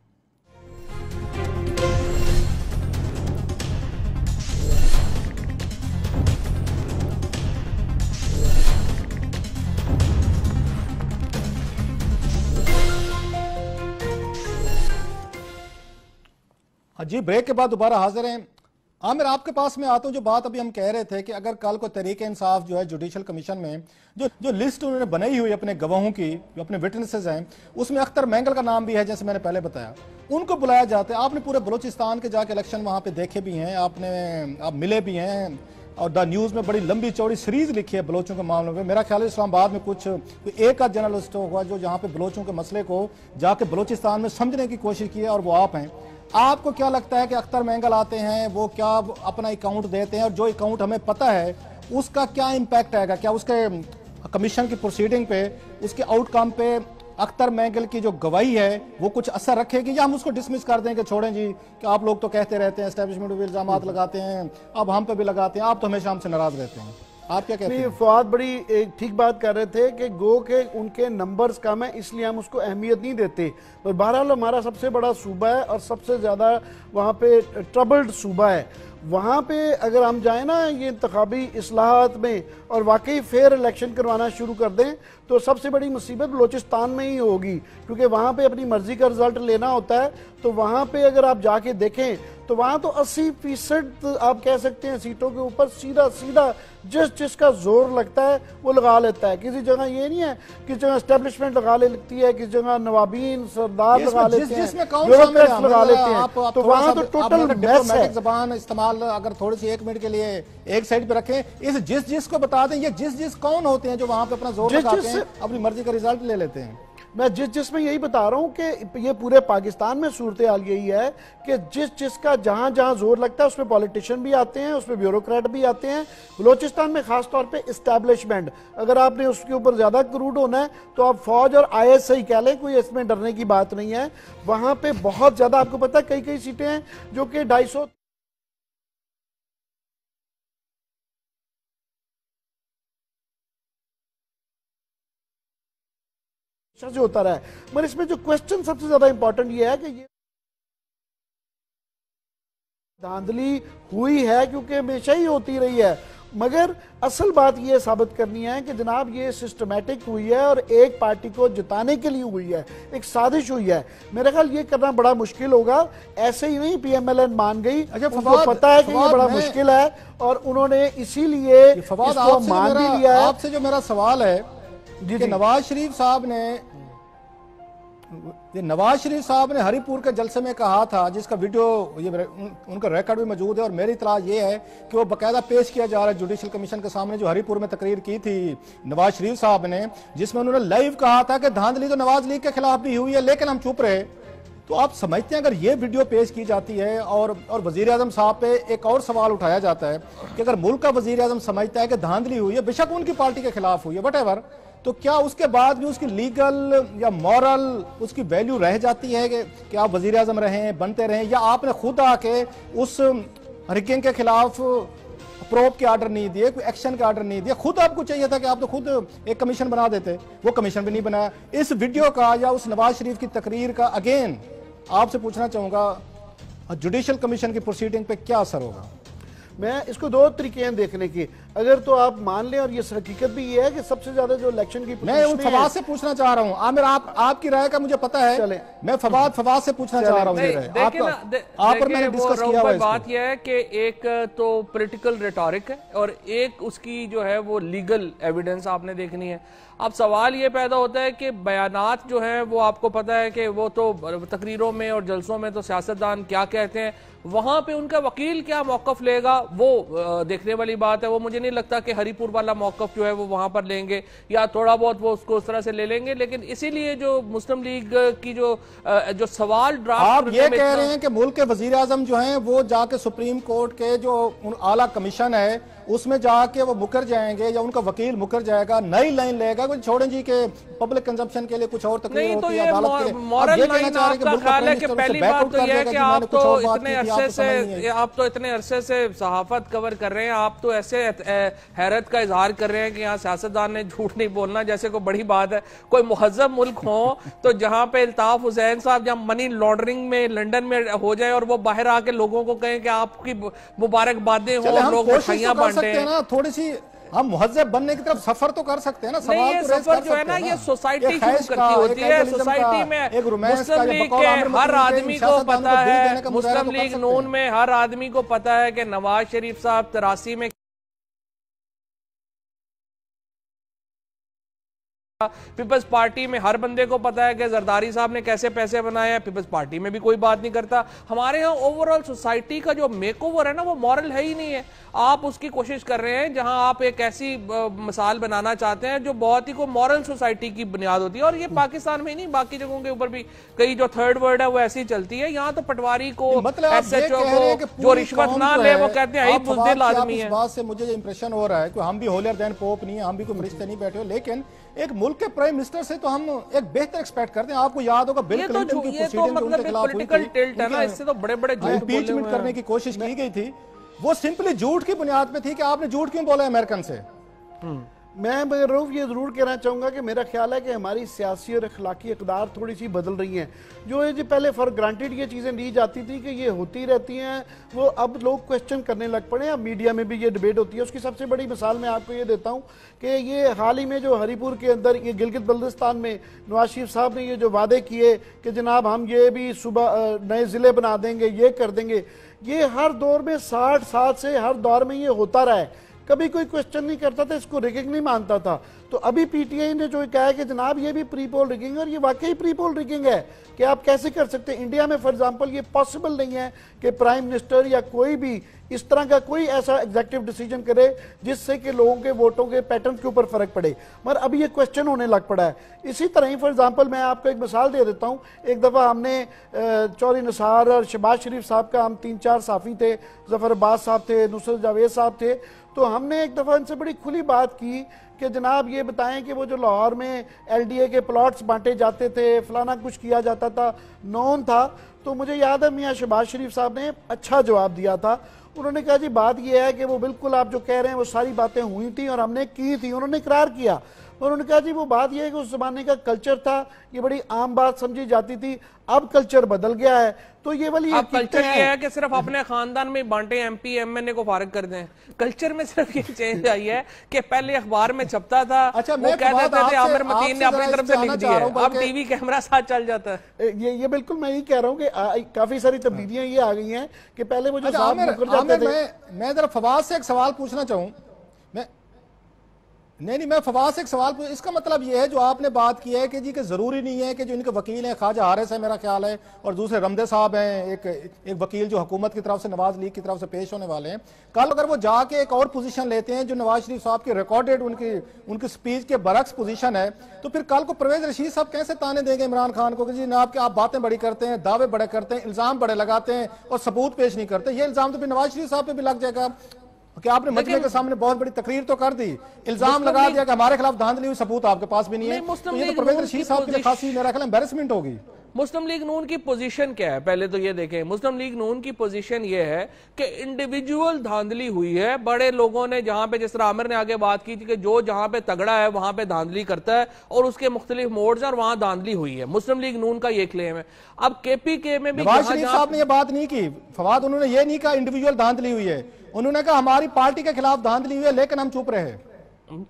जी, ब्रेक के बाद दोबारा हाजिर हैं। आमिर, आपके पास में आता हूं। जो बात अभी हम कह रहे थे कि अगर कल को तहरीक इंसाफ जो है जुडिशल कमीशन में जो लिस्ट उन्होंने बनाई हुई अपने गवाहों की, जो अपने विटनेसेस हैं, उसमें अख्तर मैंगल का नाम भी है, जैसे मैंने पहले बताया, उनको बुलाया जाता है। आपने पूरे बलूचिस्तान के जाके इलेक्शन वहां पे देखे भी हैं, आप मिले भी हैं, और द न्यूज़ में बड़ी लंबी चौड़ी सीरीज लिखी है बलोचों के मामलों में। मेरा ख्याल है इस्लामाबाद में कुछ एक आध जर्नलिस्ट हुआ जो जहाँ पे बलोचों के मसले को जाके बलूचिस्तान में समझने की कोशिश की है, और वो आप हैं। आपको क्या लगता है कि अख्तर मैंगल आते हैं, वो क्या अपना अकाउंट देते हैं, और जो अकाउंट हमें पता है उसका क्या इम्पैक्ट आएगा? क्या उसके कमीशन की प्रोसीडिंग पे, उसके आउटकम पे अख्तर मैंगल की जो गवाही है वो कुछ असर रखेगी, या हम उसको डिसमिस कर दें कि छोड़ें जी, कि आप लोग तो कहते रहते हैं एस्टेब्लिशमेंट पे इल्जाम लगाते हैं, अब हम पे भी लगाते हैं, आप तो हमेशा हमसे नाराज रहते हैं। आप क्या कहते हैं? फवाद बड़ी एक ठीक बात कर रहे थे कि गो के उनके नंबर्स कम है इसलिए हम उसको अहमियत नहीं देते, पर बहरहाल हमारा सबसे बड़ा सूबा है और सबसे ज़्यादा वहाँ पे ट्रबल्ड सूबा है। वहाँ पे अगर हम जाएँ ना ये इंतखाबी इस्लाहात में और वाकई फेयर इलेक्शन करवाना शुरू कर दें, तो सबसे बड़ी मुसीबत बलूचिस्तान में ही होगी, क्योंकि वहाँ पे अपनी मर्जी का रिजल्ट लेना होता है। तो वहाँ पे अगर आप जाके देखें तो वहाँ तो 80% आप कह सकते हैं सीटों के ऊपर सीधा सीधा जिसका जोर लगता है वो लगा लेता है। किसी जगह ये नहीं है, किसी जगह एस्टेब्लिशमेंट लगा लेती है, किसी जगह नवाबीन सरदार लगा लेते हैं, ब्यूरोक्रेट्स लगा लेते हैं। तो वहाँ तो टोटल मैस है। ज़बान इस्तेमाल अगर थोड़ी सी 1 मिनट के लिए एक साइड पे रखें, इस जिस को बता दें, ये जिस कौन होते हैं जो वहाँ पे अपना जोर लगाते हैं, अपनी मर्जी का रिजल्ट ले लेते हैं। मैं जिसमें यही बता रहा हूं कि ये पूरे पाकिस्तान में सूरत हाल यही है कि जिसका जहां जहां जोर लगता है उसमें पॉलिटिशियन भी आते हैं, उसमें ब्यूरोक्रेट भी आते हैं। बलूचिस्तान में खास तौर पे इस्टेब्लिशमेंट, अगर आपने उसके ऊपर ज्यादा क्रूड होना है तो आप फौज और ISI कह लें, कोई इसमें डरने की बात नहीं है। वहां पे बहुत ज्यादा, आपको पता है कई सीटें हैं जो कि 250 से होता रहा है। मगर इसमें जो क्वेश्चन सबसे ज्यादा इंपॉर्टेंट ये है कि ये धांधली हुई है, क्योंकि हमेशा ही होती रही है, मगर असल बात ये साबित करनी है कि जनाब ये सिस्टमैटिक हुई है और एक पार्टी को जिताने के लिए हुई है, एक साजिश हुई है। मेरे ख्याल ये करना बड़ा मुश्किल होगा। ऐसे ही नहीं PMLN मान गई, उनको पता है कि ये बड़ा मुश्किल है और उन्होंने इसीलिए इसको मान भी लिया है। आपसे जो मेरा सवाल है कि नवाज शरीफ साहब ने हरिपुर के जलसे में कहा था, जिसका वीडियो ये उनका रिकॉर्ड भी मौजूद है, और मेरी इतला ये है कि वो बाकायदा पेश किया जा रहा है जुडिशल कमीशन के सामने, जो हरिपुर में तकरीर की थी नवाज शरीफ साहब ने, जिसमें उन्होंने लाइव कहा था कि धांधली तो नवाज लीग के खिलाफ भी हुई है लेकिन हम चुप रहे। तो आप समझते हैं अगर ये वीडियो पेश की जाती है और वजीर आजम साहब पे एक और सवाल उठाया जाता है कि अगर मुल्क का वजीर आजम समझता है कि धांधली हुई है, बेशक उनकी पार्टी के खिलाफ हुई है, वटेवर, तो क्या उसके बाद भी उसकी लीगल या मॉरल उसकी वैल्यू रह जाती है कि आप वजीर आजम रहें, बनते रहें, या आपने खुद आके उस रिगिंग के खिलाफ प्रोब के आर्डर नहीं दिए, कोई एक्शन के आर्डर नहीं दिए, खुद आपको चाहिए था कि आप तो खुद एक कमीशन बना देते, वो कमीशन भी नहीं बनाया। इस वीडियो का या उस नवाज शरीफ की तकरीर का अगेन आपसे पूछना चाहूंगा जुडिशल कमीशन की प्रोसीडिंग पे क्या असर होगा? मैं इसको 2 तरीके हैं देखने की। अगर तो आप मान लें, और ये हकीकत भी ये है कि सबसे ज्यादा जो इलेक्शन की मैं उन फवाद से पूछना चाह रहा हूं। आमिर, आपकी राय का मुझे पता है, चले मैं फवाद से पूछना चाह रहा हूं। आप और मैंने डिस्कस किया हुआ है। बात यह है कि एक तो पॉलिटिकल रेटोरिक है और एक उसकी जो है वो लीगल एविडेंस आपने देखनी है। अब सवाल ये पैदा होता है कि बयानात जो हैं वो आपको पता है कि वो तो तकरीरों में और जलसों में तो सियासतदान क्या कहते हैं, वहां पे उनका वकील क्या मौकफ लेगा वो देखने वाली बात है। वो मुझे नहीं लगता कि हरिपुर वाला मौकफ जो है वो वहां पर लेंगे, या थोड़ा बहुत वो उसको उस तरह से ले लेंगे। लेकिन इसीलिए जो मुस्लिम लीग की जो सवाल ड्राफ्ट, आप ये कह रहे हैं कि मुल्क के वजीर आजम जो हैं वो जाके सुप्रीम कोर्ट के जो आला कमीशन है उसमें जाके वो मुकर जाएंगे या उनका वकील मुकर जाएगा, नई लाइन लेगा, छोड़ें जी के पब्लिक कंजम्पशन के लिए कुछ और तकलीफ नहीं तो होती है ये अदालत के लिए। मॉरल लाइन आपका ख्याल है कि पहली बात तो यह है कि आप तो इतने अरसे से सहाफत कवर कर रहे हैं, आप तो ऐसे हैरत का इजहार कर रहे हैं कि यहाँ सियासतदान ने झूठ नहीं बोलना जैसे कोई बड़ी बात है। कोई मुहज्जब मुल्क हो तो जहाँ पे अल्ताफ हुसैन साहब जहाँ मनी लॉन्ड्रिंग में लंदन में हो जाए और वो बाहर आके लोगों को कहें कि आपकी मुबारकबादें हो, लोग मिठाइयां बांटे हैं। थोड़ी सी हम मुहज्जब बनने की तरफ सफर तो कर सकते हैं ना। नहीं, ये सफर जो है ना ये सोसाइटी शुरू करती होती है। सोसाइटी में मुस्लिम लीग के हर आदमी को पता है, मुस्लिम लीग नून में हर आदमी को पता है कि नवाज शरीफ साहब 83 में पीपल्स पार्टी में हर बंदे को पता है कि जरदारी साहब ने कैसे पैसे बनाए हैं। पीपल्स पार्टी में भी कोई बात नहीं करता। हमारे यहाँ ओवरऑल सोसाइटी का जो मेकओवर है ना वो मॉरल है ही नहीं है। आप उसकी कोशिश कर रहे हैं जहां आप एक ऐसी मिसाल बनाना चाहते हैं जो बहुत ही को मॉरल सोसाइटी की बुनियाद होती है। और ये पाकिस्तान में ही नहीं, बाकी जगहों के ऊपर भी कई जो थर्ड वर्ल्ड है वो ऐसी चलती है। यहाँ तो पटवारी को, SHO को जो रिश्वत ना ले वो कहते हैं बुज़दिल आदमी है। इस बात से मुझे इंप्रेशन हो रहा है कि हम भी होलियर देन पोप नहीं है, हम भी कोई फरिश्ते नहीं बैठे हो, लेकिन एक मुल्क के प्राइम मिनिस्टर से तो हम एक बेहतर एक्सपेक्ट करते हैं। आपको याद होगा बिल क्लिंटन की प्रोसीडिंग उनके खिलाफ हुई थी, इससे तो बड़े-बड़े इंपीचमेंट करने की कोशिश की गई थी। वो सिंपली झूठ की बुनियाद पे थी कि आपने झूठ क्यों बोला अमेरिकन से। मैं रऊफ ये जरूर कहना चाहूंगा कि मेरा ख्याल है कि हमारी सियासी और अखलाकी इक़दार थोड़ी सी बदल रही हैं। जो ये पहले फॉर ग्रांटेड ये चीज़ें ली जाती थी कि ये होती रहती हैं, वो अब लोग क्वेश्चन करने लग पड़े हैं। अब मीडिया में भी ये डिबेट होती है। उसकी सबसे बड़ी मिसाल मैं आपको ये देता हूँ कि ये हाल ही में जो हरीपुर के अंदर ये गिलगित बल्तिस्तान में नवाज शरीफ साहब ने ये जो वादे किए कि जनाब हम ये भी सुबह नए ज़िले बना देंगे, ये कर देंगे, ये हर दौर में 60 साल से हर दौर में ये होता रहा है। कभी कोई क्वेश्चन नहीं करता था, इसको रिगिंग नहीं मानता था। तो अभी पीटीआई ने जो कहा है कि जनाब ये भी प्री पोल रिगिंग, और ये वाकई प्री पोल रिगिंग है कि आप कैसे कर सकते हैं। इंडिया में फॉर एग्जांपल ये पॉसिबल नहीं है कि प्राइम मिनिस्टर या कोई भी इस तरह का कोई ऐसा एग्जीक्यूटिव डिसीजन करे जिससे कि लोगों के वोटों के पैटर्न के ऊपर फर्क पड़े, मगर अभी ये क्वेश्चन होने लग पड़ा है। इसी तरह ही फॉर एग्जांपल मैं आपको एक मिसाल दे देता हूँ। एक दफ़ा हमने चौधरी निसार और शहबाज शरीफ साहब का, हम 3-4 साफ़ी थे, जफ़र अब्बास साहब थे, नुसरत जावेद साहब थे, तो हमने एक दफ़ा इनसे बड़ी खुली बात की कि जनाब ये बताएं कि वो जो लाहौर में LDA के प्लॉट्स बांटे जाते थे, फलाना कुछ किया जाता था, नॉन था। तो मुझे याद है मियाँ शहबाज शरीफ साहब ने अच्छा जवाब दिया था। उन्होंने कहा जी बात यह है कि वो बिल्कुल आप जो कह रहे हैं वो सारी बातें हुई थी और हमने की थी, उन्होंने इकरार किया। और उन्होंने कहा जी वो बात यह है कि उस जमाने का कल्चर था, ये बड़ी आम बात समझी जाती थी, अब कल्चर बदल गया है। तो ये वाली कल्चर ये है कि सिर्फ अपने खानदान में बांटे, MP MNA को फारिग कर दें। कल्चर में सिर्फ ये चेंज आई है कि पहले अखबार में छपता था, अच्छा, वो कहते थे आमिर मतीन ने अपनी तरफ से लिख दिया, अब टीवी कैमरा साथ चल जाता है। ये बिल्कुल मैं यही कह रहा हूँ कि काफी सारी तब्दीलियां ये आ गई हैं कि पहले वो जो जाते थे। मैं जरा फवाद से एक सवाल पूछना चाहूँ। नहीं, मैं फवाद से एक सवाल पूछ, इसका मतलब यह है जो आपने बात की है कि जी कि जरूरी नहीं है कि जो इनके वकील हैं, ख्वाजा हारिस है मेरा ख्याल है, और दूसरे रमदे साहब हैं, एक वकील जो हुकूमत की तरफ से नवाज लीग की तरफ से पेश होने वाले हैं, कल अगर वो जाके एक और पोजीशन लेते हैं जो नवाज शरीफ साहब की रिकॉर्डेड उनकी स्पीच के बरक्स पोजीशन है, तो फिर कल को परवेज रशीद साहब कैसे ताने देंगे इमरान खान को कि जी ना आप बातें बड़ी करते हैं, दावे बड़े करते हैं, इल्जाम बड़े लगाते हैं और सबूत पेश नहीं करते। ये इल्जाम तो फिर नवाज शरीफ साहब पे भी लग जाएगा कि आपने मजमे के सामने बहुत बड़ी तकरीर तो कर दी, इल्जाम लगा दिया कि हमारे खिलाफ धांधली हुई, सबूत आपके पास भी नहीं है। तो ये तो परवेज रशीद साहब के लिए खासी मेरा ख्याल एम्बैरेसमेंट होगी। मुस्लिम लीग नून की पोजीशन क्या है, पहले तो ये देखें। मुस्लिम लीग नून की पोजीशन ये है कि इंडिविजुअल धांधली हुई है। बड़े लोगों ने, जहां पे जिस तरह आमिर ने आगे बात की थी कि जो जहां पे तगड़ा है वहां पे धांधली करता है और उसके मुख्तलिफ मोड्स और वहां धांधली हुई है। मुस्लिम लीग नून का ये क्लेम है। अब KPK में भी नवाज शरीफ साहब ने ये बात नहीं की फवाद, उन्होंने ये नहीं कहा इंडिविजुअल धांधली हुई है, उन्होंने कहा हमारी पार्टी के खिलाफ धांधली हुई है लेकिन हम चुप रहे।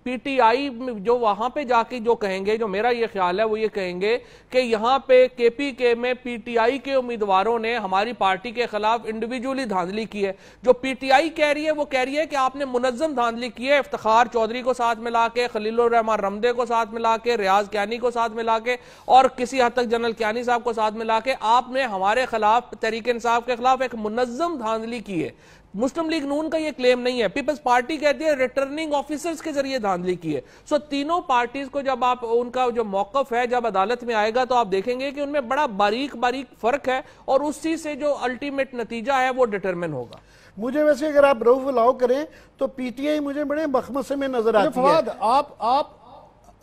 PTI जो वहां पे जाके जो कहेंगे, जो मेरा ये ख्याल है वो ये कहेंगे कि यहाँ पे KPK में PTI के उम्मीदवारों ने हमारी पार्टी के खिलाफ इंडिविजुअली धांधली की है। जो PTI कह रही है वो कह रही है कि आपने मुनज्जम धांधली की है, इफ्तिखार चौधरी को साथ मिला के, खलीलुर रहमान रमदे को साथ मिला के, रियाज कियानी को साथ मिला के और किसी हद तक जनरल कियानी साहब को साथ मिला के आपने हमारे खिलाफ, तहरीक इंसाफ के खिलाफ एक मुनज्जम धांधली की है। मुस्लिम लीग नून का यह क्लेम नहीं है। पीपल्स पार्टी कहती है रिटर्निंग ऑफिसर्स के जरिए धांधली की है। सो तीनों पार्टीज को जब आप उनका जो मौकफ है जब अदालत में आएगा तो आप देखेंगे कि उनमें बड़ा बारीक बारीक फर्क है और उसी से जो अल्टीमेट नतीजा है वो डिटरमिन होगा। मुझे वैसे अगर आप रऊफ अलाउ करें तो PTI मुझे बड़े मखमसे में नजर आती है। आप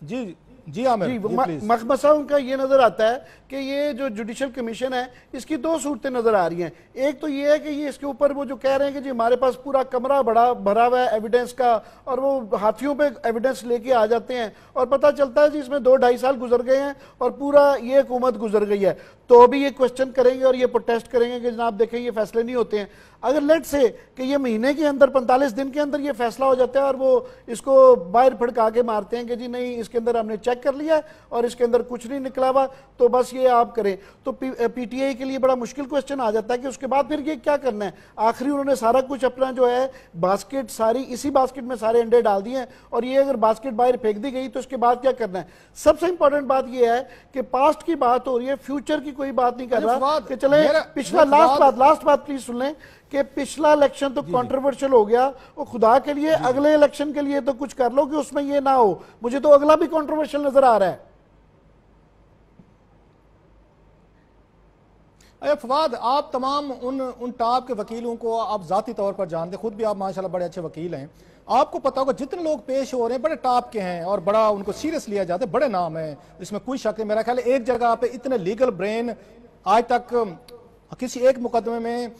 जी जी आमिर, जी, जी प्लीज। मखमसा उनका ये नजर आता है कि ये जो जुडिशल कमीशन है इसकी दो सूरतें नजर आ रही हैं। एक तो ये है कि ये इसके ऊपर वो जो कह रहे हैं कि जी हमारे पास पूरा कमरा बड़ा भरा हुआ है एविडेंस का, और वो हाथियों पे एविडेंस लेके आ जाते हैं और पता चलता है जी इसमें 2-2.5 साल गुजर गए हैं और पूरा ये हुकूमत गुजर गई है, तो भी ये क्वेश्चन करेंगे और ये प्रोटेस्ट करेंगे कि जनाब देखें ये फैसले नहीं होते हैं। अगर लेट से कि ये महीने के अंदर 45 दिन के अंदर ये फैसला हो जाता है और वो इसको बाहर फड़का के मारते हैं कि जी नहीं इसके अंदर हमने चेक कर लिया और इसके अंदर कुछ नहीं निकला हुआ, तो बस ये आप करें, तो पीटीआई के लिए बड़ा मुश्किल क्वेश्चन आ जाता है कि उसके बाद फिर ये क्या करना है। आखिरी उन्होंने सारा कुछ अपना जो है बास्केट, सारी इसी बास्केट में सारे अंडे डाल दिए हैं और ये अगर बास्केट बाहर फेंक दी गई तो उसके बाद क्या करना है। सबसे इंपॉर्टेंट बात यह है कि पास्ट की बात हो रही है, फ्यूचर की कोई बात नहीं कर रहा कि चले पिछला लास्ट बात प्लीज सुन लें कि पिछला इलेक्शन तो कंट्रोवर्शियल हो गया, वो खुदा के लिए अगले इलेक्शन के लिए तो कुछ कर लो कि उसमें ये ना हो। मुझे तो अगला भी कंट्रोवर्शियल नजर आ रहा है। अरे फवाद, आप तमाम उन टॉप के वकीलों को आप जाती तौर पर जानते, खुद भी आप माशाल्लाह बड़े अच्छे वकील हैं। आपको पता होगा जितने लोग पेश हो रहे हैं बड़े टॉप के हैं और बड़ा उनको सीरियस लिया जाता है, बड़े नाम है, इसमें कोई शक नहीं। मेरा ख्याल है एक जगह पे इतने लीगल ब्रेन आज तक किसी एक मुकदमे में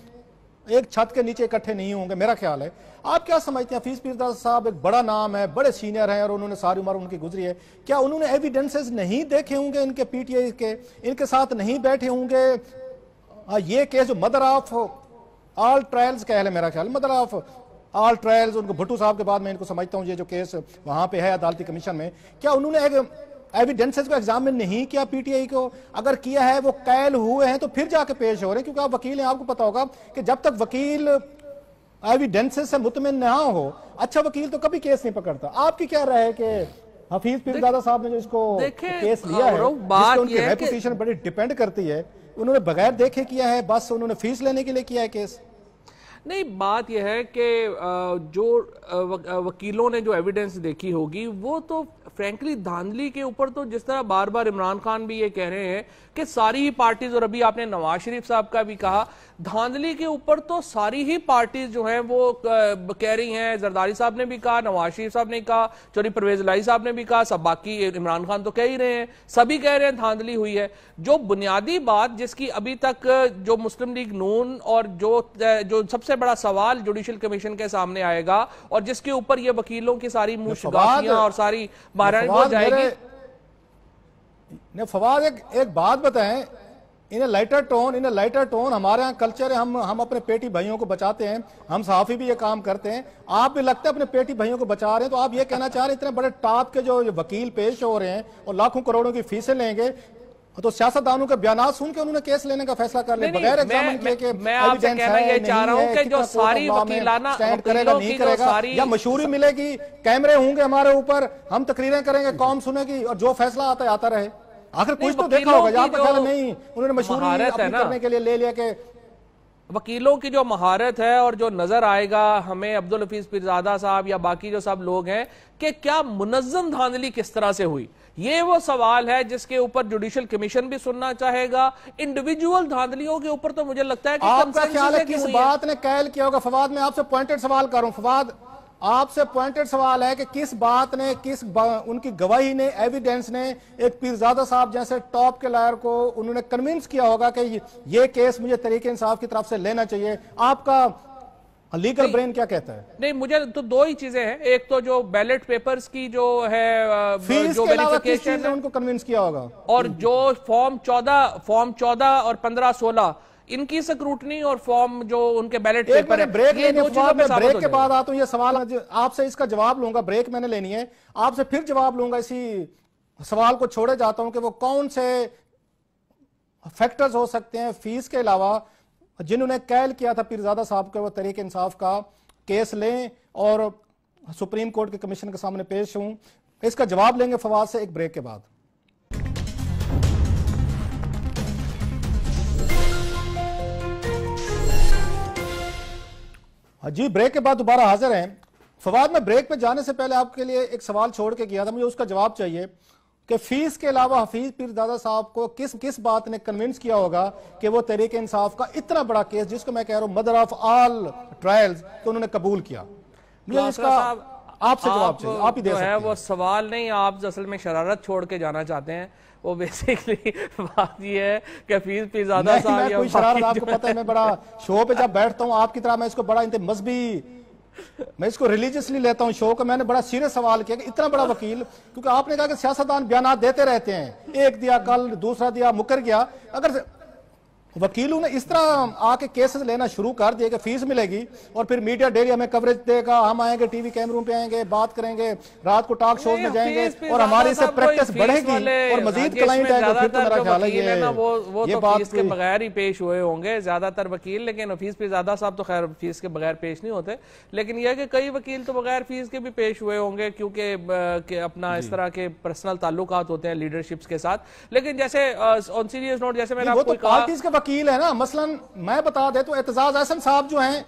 एक छत के नीचे इकट्ठे नहीं होंगे, मेरा ख्याल है। आप क्या समझते हैं? हफीज पीरजादा साहब एक बड़ा नाम है, बड़े सीनियर हैं और उन्होंने सारी उम्र उनकी गुजरी है, क्या उन्होंने एविडेंसेस नहीं देखे होंगे इनके पीटीआई के, इनके साथ नहीं बैठे होंगे? ये केस जो मदर ऑफ ऑल ट्रायल्स कह ले, मेरा ख्याल मदर ऑफ ऑल ट्रायल्स, उनको भुट्टो साहब के बाद मैं इनको समझता हूँ, ये जो केस वहां पे है अदालती कमीशन में, क्या उन्होंने एविडेंसेस को एग्जामिन नहीं किया पीटीआई को? अगर किया है, वो कैल हुए हैं तो फिर जाके पेश हो रहे हैं, क्योंकि आप वकील हैं, आपको पता होगा कि जब तक वकील एविडेंसेस से मुतमिन ना हो, अच्छा वकील तो कभी केस नहीं पकड़ता। आपकी क्या राय है कि हफीज पीरजादा साहब ने जो इसको केस लिया है, जिससे उनकी रेपुटेशन बड़ी डिपेंड करती है, उन्होंने बगैर देखे किया है, बस उन्होंने फीस लेने के लिए किया है केस? नहीं, बात यह है कि जो वकीलों ने जो एविडेंस देखी होगी वो तो फ्रैंकली धांधली के ऊपर, तो जिस तरह बार बार इमरान खान भी ये कह रहे हैं कि सारी ही पार्टीज, और अभी आपने नवाज शरीफ साहब का भी कहा, धांधली के ऊपर तो सारी ही पार्टीज जो हैं वो कह रही हैं। जरदारी साहब ने भी कहा, नवाज शरीफ साहब ने कहा, चौधरी परवेज इलाही साहब ने भी कहा, सब बाकी इमरान खान तो कह ही रहे हैं, सभी कह रहे हैं धांधली हुई है। जो बुनियादी बात जिसकी अभी तक जो मुस्लिम लीग नून और जो सबसे बड़ा सवाल जुडिशल कमीशन के सामने आएगा और जिसके ऊपर ये वकीलों की सारी मुश्किलात और सारी बहरान हो जाएगी। फवाद एक बात बताएं, इन्हें लाइटर टोन, हमारे यहाँ कल्चर है, हम अपने पेटी भाइयों को बचाते हैं, हम सहाफी भी ये काम करते हैं, आप भी लगता है अपने पेटी भाइयों को बचा रहे हैं, तो आप ये कहना चाह रहे हैं इतने बड़े टॉप के जो वकील पेश हो रहे हैं और लाखों करोड़ों की फीसें लेंगे, तो सियासतदानों के बयान सुन के उन्होंने केस लेने का फैसला कर लिया बगैर एग्जामिन किए कि मैं आपसे कहना ये चाह रहा हूं कि जो सारी वकीलाना स्टैंड करेगा नहीं करेगा, या मशहूरी मिलेगी, कैमरे होंगे हमारे ऊपर, हम तकरीरें करेंगे, कौम सुनेगी और जो फैसला आता है आता रहे। आखिर कुछ तो देखा होगा, आपका ख्याल नहीं उन्होंने मशहूरी अपनी करने के लिए ले लिया कि वकीलों की जो महारत है और जो नजर आएगा हमें अब्दुल हफीज पीरजादा साहब या बाकी जो सब लोग हैं कि क्या मुनज्जम धांधली किस तरह से हुई, ये वो सवाल है जिसके ऊपर जुडिशल कमीशन भी सुनना चाहेगा। इंडिविजुअल धांधलियों के ऊपर तो मुझे लगता है कि आपका ख्याल है किस बात ने कैल किया होगा? फवाद, मैं आपसे पॉइंटेड सवाल कर रहा हूं, फवाद आपसे पॉइंटेड सवाल है कि किस बात ने, उनकी गवाही ने, एविडेंस ने एक पीरजादा साहब जैसे टॉप के लॉयर को उन्होंने कन्विंस किया होगा कि ये केस मुझे तरीके इंसाफ की तरफ से लेना चाहिए? आपका लीगल ब्रेन क्या कहता है? नहीं, मुझे तो दो ही चीजें हैं, एक तो जो बैलेट पेपर्स की जो है फीस जो वेरिफिकेशन उनको कन्विंस किया होगा, और जो फॉर्म 14 और 15-16 इनकी स्क्रूटनी और फॉर्म जो उनके बैलेट पेपर है, ये दो चीजों पे ब्रेक के बाद आता हूं। ये सवाल आपसे इसका जवाब लूंगा, ब्रेक मैंने लेनी है, आपसे फिर जवाब लूंगा। इसी सवाल को छोड़े जाता हूं कि वो कौन से फैक्टर्स हो सकते हैं फीस के अलावा जिन्होंने कैल किया था पीरजादा साहब के वो तरीके इंसाफ का केस लें और सुप्रीम कोर्ट के कमीशन के सामने पेश हूं। इसका जवाब लेंगे फवाद से एक ब्रेक के बाद। जी, ब्रेक के बाद दोबारा हाजिर हैं। फवाद, मैं ब्रेक पे जाने से पहले आपके लिए एक सवाल छोड़ के गया था, मुझे उसका जवाब चाहिए कि फीस के अलावा हफीज पीरजादा साहब को किस बात ने कन्विंस किया होगा कि वो तहरीक इंसाफ का इतना बड़ा केस, जिसको मैं कह रहा हूं मदर ऑफ ऑल ट्रायल्स, तो उन्होंने कबूल किया? मुझे इसका आपसे जवाब चाहिए, आप ही दे सकते हैं। वो सवाल नहीं, आप असल में शरारत छोड़ के जाना चाहते हैं। वो बेसिकली बात ये है कि फीस पे ज्यादा मैं कोई शरारत, आपको पता है मैं बड़ा शो पे जब बैठता हूँ आपकी तरह मैं इसको बड़ा मजहबी, मैं इसको रिलीजियसली लेता हूँ शो को। मैंने बड़ा सीरियस सवाल किया कि इतना बड़ा वकील, क्योंकि आपने कहा कि सियासतदान बयान देते रहते हैं, एक दिया कल, दूसरा दिया, मुकर गया। अगर वकीलों ने इस तरह आके केसेस लेना शुरू कर दिए कि फीस मिलेगी और फिर मीडिया डेली हमें कवरेज देगा, हम आएंगे टीवी कैमरों पे आएंगे, बात करेंगे, रात को टॉक शोज में जाएंगे और हमारी से प्रैक्टिस बढ़ेगी और मजीद क्लाइंट आएगा, फिर तो मेरा ख्याल है ये बात फीस के बगैर ही पेश हुए होंगे ज्यादातर वकील। लेकिन फीस पे ज्यादा साहब तो खैर फीस के बगैर पेश नहीं होते, लेकिन यह कि कई वकील तो बगैर फीस के भी पेश हुए होंगे क्योंकि अपना इस तरह के पर्सनल ताल्लुकात होते हैं लीडरशिप्स के साथ। लेकिन जैसे ऑन सीरियस नोट, जैसे मैंने आपको कहा वकील है ना, मसलन मैं बता दे तो एतजाज अहसन साहब जो हैं,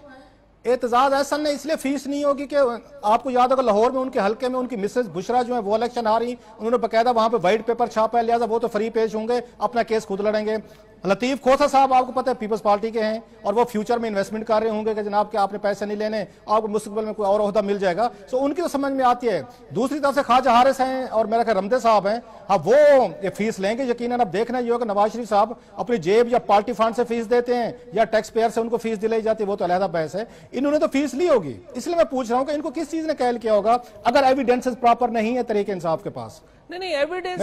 एतजाज अहसन ने इसलिए फीस नहीं होगी कि आपको याद होगा लाहौर में उनके हल्के में उनकी मिसेस बुशरा जो है वो इलेक्शन आ रही, उन्होंने बकायदा वहां पे वाइट पेपर छापा है, लिहाजा वो तो फ्री पेश होंगे, अपना केस खुद लड़ेंगे। लतीफ खोसा साहब आपको पता है पीपल्स पार्टी के हैं और वो फ्यूचर में इन्वेस्टमेंट कर रहे होंगे कि जनाब के आपने पैसे नहीं लेने, आपको मुस्तकबिल में कोई और ओहदा मिल जाएगा, सो उनकी तो समझ में आती है। दूसरी तरफ से ख्वाजा हारिस हैं और मेरा ख्याल रमदे साहब हैं, हाँ वो ये फीस लेंगे यकीनन। अब देखना ये होगा नवाज शरीफ साहब अपनी जेब या पार्टी फंड से फीस देते हैं या टैक्स पेयर से उनको फीस दिलाई जाती है, वो तो अलहदा बहस है। इन्होंने तो फीस ली होगी, इसलिए मैं पूछ रहा हूँ कि इनको किस चीज ने कैल किया होगा अगर एविडेंसेस प्रॉपर नहीं है तरीके इंसाफ के पास। नहीं, एविडेंस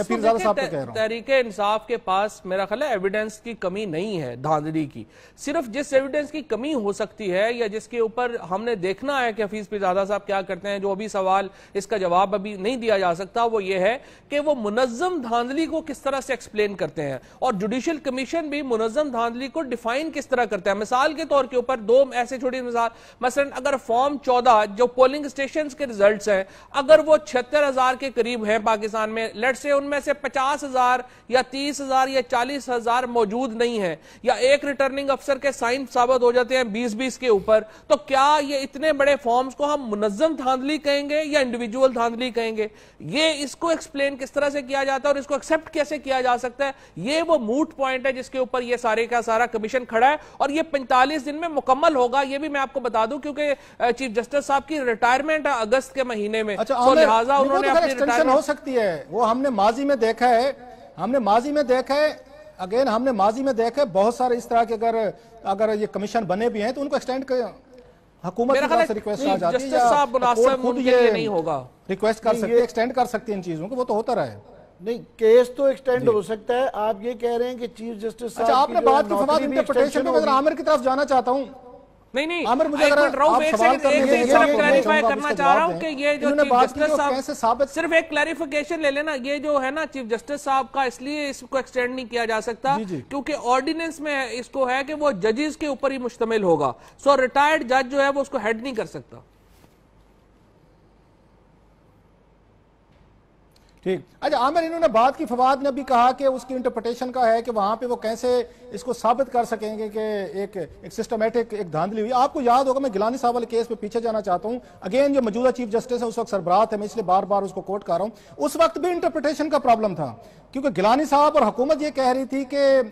तरीके इंसाफ के पास मेरा ख्याल है एविडेंस की कमी नहीं है धांधली की। सिर्फ जिस एविडेंस की कमी हो सकती है या जिसके ऊपर हमने देखना है कि हफीज पिरजादा साहब क्या करते हैं, जो अभी सवाल इसका जवाब अभी नहीं दिया जा सकता, वो ये है कि वो मुनज्जम धांधली को किस तरह से एक्सप्लेन करते हैं और जुडिशियल कमीशन भी मुनज्जम धांधली को डिफाइन किस तरह करता है। मिसाल के तौर के ऊपर दो ऐसे छोटी मिसाल, मसलन अगर फॉर्म 14 जो पोलिंग स्टेशन के रिजल्ट हैं अगर वो 76,000 के करीब है पाकिस्तान में, लेट से उनमें से 50,000 या 30,000 या 40,000 मौजूद नहीं है या एक रिटर्निंग अफसर के साइन साबित हो जाते हैं 20-20 के ऊपर, तो क्या ये इतने बड़े फॉर्म्स को हम मुनज्जम धांधली कहेंगे या इंडिविजुअल धांधली कहेंगे? ये इसको एक्सप्लेन किस तरह से किया जाता है और इसको एक्सेप्ट कैसे किया जा सकता है, ये वो मूट पॉइंट है जिसके ऊपर ये सारे का सारा कमीशन खड़ा है और ये 45 दिन में मुकम्मल होगा। ये भी मैं आपको बता दूं क्योंकि चीफ जस्टिस साहब की रिटायरमेंट है अगस्त के महीने में, तो लिहाजा उन्होंने अपनी रिटायरमेंट हो सकती है। वो हमने माजी में देखा है, हमने माजी में देखा है बहुत सारे इस तरह के अगर ये कमीशन बने भी हैं तो उनको एक्सटेंड हुकूमत की तरफ से रिक्वेस्ट आ जाती है या खुद ये नहीं होगा, रिक्वेस्ट कर सकते हैं, एक्सटेंड कर सकते हैं इन चीजों को, वो तो होता रहा है। नहीं, केस तो एक्सटेंड हो सकता है। आप ये कह रहे हैं कि चीफ जस्टिस साहब आपने बात की फवाद इंटरप्रिटेशन में आमिर की तरफ जाना चाहता हूं। नहीं आमिर, मुझे क्लैरिफाई करना चाह रहा हूं कि ये जो चीफ जस्टिस साहब सिर्फ एक क्लैरिफिकेशन ले लेना, ये जो है ना चीफ जस्टिस साहब का इसलिए इसको एक्सटेंड नहीं किया जा सकता क्योंकि ऑर्डिनेंस में इसको है कि वो जजेस के ऊपर ही मुश्तमिल होगा, सो रिटायर्ड जज जो है वो उसको हेड नहीं कर सकता। ठीक, अच्छा आमिर, इन्होंने बात की, फवाद ने भी कहा कि उसकी इंटरप्रिटेशन का है कि वहां पे वो कैसे इसको साबित कर सकेंगे कि एक सिस्टमेटिक एक धांधली हुई। आपको याद होगा, मैं गिलानी साहब वाले केस पे पीछे जाना चाहता हूं, अगेन जो मौजूदा चीफ जस्टिस है उस वक्त सरबरात है, मैं इसलिए बार बार उसको कोट कर रहा हूं। उस वक्त भी इंटरप्रिटेशन का प्रॉब्लम था क्योंकि गिलानी साहब और हुकूमत ये कह रही थी कि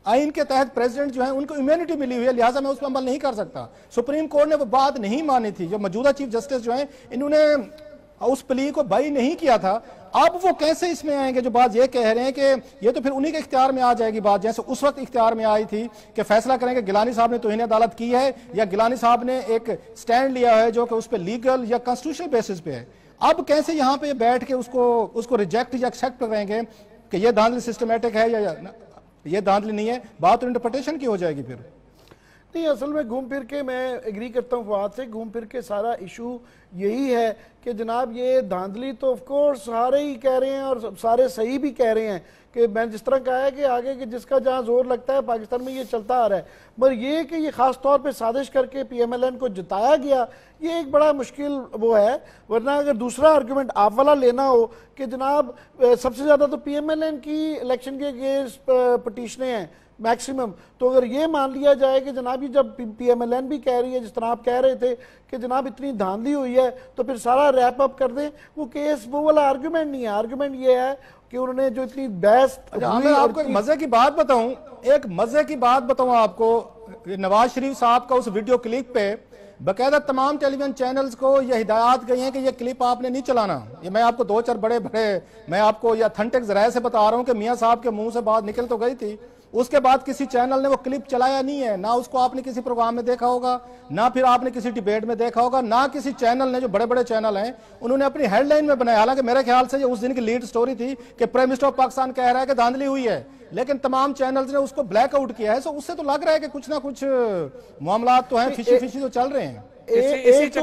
आइन के तहत प्रेसिडेंट जो है उनको इम्यूनिटी मिली हुई है, लिहाजा मैं उस पर अमल नहीं कर सकता। सुप्रीम कोर्ट ने वो बात नहीं मानी थी, जो मौजूदा चीफ जस्टिस जो है इन्होंने उस प्ली को बाई नहीं किया था। अब वो कैसे इसमें आएंगे जो बात ये कह रहे हैं कि ये तो फिर उन्हीं के इख्तियार में आ जाएगी बात, जैसे उस वक्त इख्तियार में आई थी कि फैसला करेंगे गिलानी साहब ने तौहीन अदालत की है या गिलानी साहब ने एक स्टैंड लिया है जो कि उस पर लीगल या कॉन्स्टिट्यूशनल बेसिस पे है। अब कैसे यहाँ पे बैठ के उसको रिजेक्ट या एक्सेप्ट करेंगे कि ये धांधली सिस्टमेटिक है या ये धांधली नहीं है? बात तो इंटरप्रिटेशन की हो जाएगी फिर। नहीं, असल में घूम फिर के मैं एग्री करता हूँ फवाद से, घूम फिर के सारा इशू यही है कि जनाब ये धांधली तो ऑफ कोर्स सारे ही कह रहे हैं और सारे सही भी कह रहे हैं कि मैं जिस तरह कहा है कि आगे कि जिसका जहाँ जोर लगता है पाकिस्तान में ये चलता आ रहा है, मगर ये कि ये खास तौर पे साजिश करके PMLN को जिताया गया, ये एक बड़ा मुश्किल वो है। वरना अगर दूसरा आर्गूमेंट आप वाला लेना हो कि जनाब सबसे ज़्यादा तो PMLN की इलेक्शन के अगेंस्ट पटिशनें हैं मैक्सिमम, तो अगर ये मान लिया जाए कि जनाब ये जब PMLN भी कह रही है, जिस तरह आप कह रहे थे कि जनाब इतनी धांधली हुई है, तो फिर सारा रैप अप कर दें, वो केस वो वाला आर्गूमेंट नहीं है। आर्गूमेंट ये है कि उन्होंने जो इतनी बहस। मैं आपको एक मजे की बात बताऊं, आपको नवाज शरीफ साहब का उस वीडियो क्लिप पे बकायदा तमाम टेलीविजन चैनल्स को ये हिदायत गई हैं कि ये क्लिप आपने नहीं चलाना। ये मैं आपको 2-4 बड़े मैं आपको ये ऑथेंटिक जराये से बता रहा हूं कि मियां साहब के मुंह से बात निकल तो गई थी, उसके बाद किसी चैनल ने वो क्लिप चलाया नहीं है, ना उसको आपने किसी प्रोग्राम में देखा होगा, ना फिर आपने किसी डिबेट में देखा होगा, ना किसी चैनल ने, जो बड़े बड़े चैनल हैं उन्होंने अपनी हेडलाइन में बनाया। हालांकि मेरे ख्याल से ये उस दिन की लीड स्टोरी थी कि प्राइम मिनिस्टर ऑफ पाकिस्तान कह रहा है कि धांधली हुई है, लेकिन तमाम चैनल्स ने उसको ब्लैकआउट किया है। सो उससे तो लग रहा है कि कुछ ना कुछ मामला तो है, फिशी तो चल रहे हैं। एक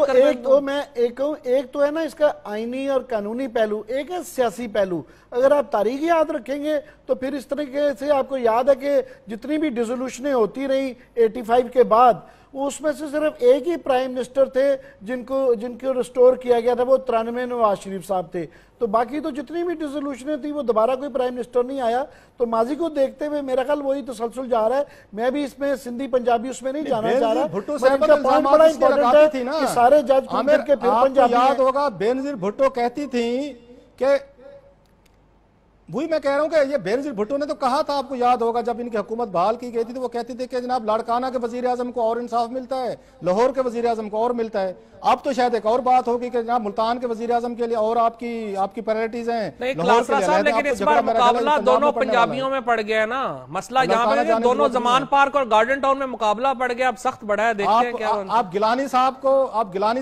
तो है ना इसका आईनी और कानूनी पहलू, एक है सियासी पहलू। अगर आप तारीख याद रखेंगे तो फिर इस तरीके से आपको याद है कि जितनी भी डिसोल्यूशनें होती रही 85 के बाद, उसमें से सिर्फ एक ही प्राइम मिनिस्टर थे जिनको रिस्टोर किया गया था, वो 93 नवाज शरीफ साहब थे। तो बाकी तो जितनी भी डिसोल्यूशनें थी वो दोबारा कोई प्राइम मिनिस्टर नहीं आया। तो माजी को देखते हुए मेरा ख्याल वही तसलसल जा रहा है। मैं भी इसमें सिंधी पंजाबी उसमें नहीं जाना चाह रहा, भुट्टो सारे जज फिर पंजाबी। याद होगा बेनजीर भुट्टो कहती थी कि, वही मैं कह रहा हूं कि ये बेनजीर भुट्टो ने तो कहा था, आपको याद होगा जब इनकी हुकूमत बहाल की गई थी, तो वो कहते थे कि जनाब लाड़काना के वजीर आजम को और इंसाफ मिलता है, लाहौर के वजीर आजम को और मिलता है। अब तो शायद एक और बात होगी कि जनाब मुल्तान के वजीर आजम के लिए और आपकी प्रायोरिटीज हैं। लेकिन इस बार मुकाबला दोनों पंजाबियों में पड़ गया है ना, मसला यहाँ पे दोनों जमान पार्क और गार्डन टाउन में मुकाबला पड़ गया, अब सख्त बढ़ा है। देखते हैं क्या आप गिलानी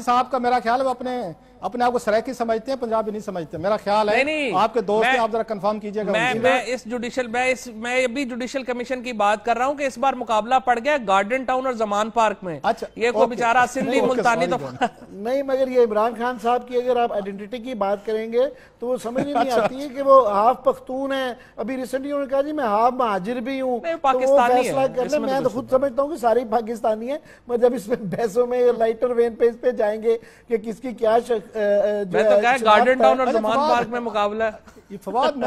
साहब का मेरा ख्याल है अपने आप को सरायकी समझते हैं, पंजाबी नहीं समझते मेरा ख्याल है। नहीं, आपके दोस्त हैं, आप जरा कंफर्म कीजिएगा। मैं अभी जुडिशल कमीशन की बात कर रहा हूं कि इस बार मुकाबला पड़ गया गार्डन टाउन और जमान पार्क में। अच्छा, ये कोई बेचारा सिंधी मुल्तानी तो नहीं, मगर ये इमरान खान साहब की अगर आप आइडेंटिटी की बात करेंगे तो वो समझ नहीं आती है कि वो हाफ पख्तून है। अभी रिसेंटली उन्होंने कहा जी मैं हाफ महाजिर भी हूँ, पाकिस्तानी है। मैं तो खुद समझता हूँ कि सारे पाकिस्तानी है, मगर जब इसमें बहसों में लाइटर वेन पे इस पे जाएंगे कि किसकी क्या मैं तो कहा गार्डन टाउन और जमान पार्क में मुकाबला है। फवाद,